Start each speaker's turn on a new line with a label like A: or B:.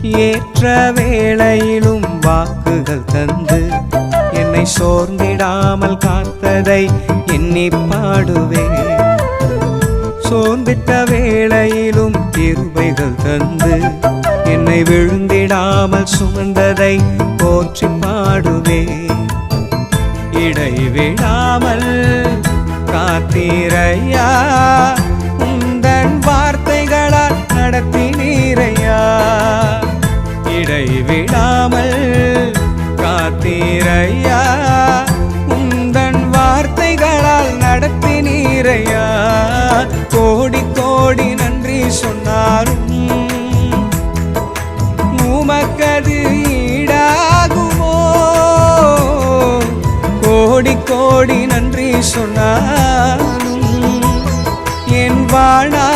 A: ஏற்ற வேளையிலும் வாக்குகள் தந்து என்னை சோர்ந்திடாமல் காத்ததை எண்ணி பாடுவேன். சோர்ந்திட்ட வேளையிலும் கிருபைகள் தந்து என்னை விழுந்திடாமல் சுமந்ததை போற்றி பாடுவேன். இடைவிடாமல் காத்தீரையா, உந்தன் வார்த்தைகளால் நடத்தினீரையா. இடைவிடாமல் காத்தீரையா, உந்தன் வார்த்தைகளால் நடத்தினீரையா. கோடி கோடி நன்றி சொன்னாலும் உமக்கது ஈடாகுமோ? கோடி கோடி நன்றி சொன்னாலும் என் வாழ்நாள்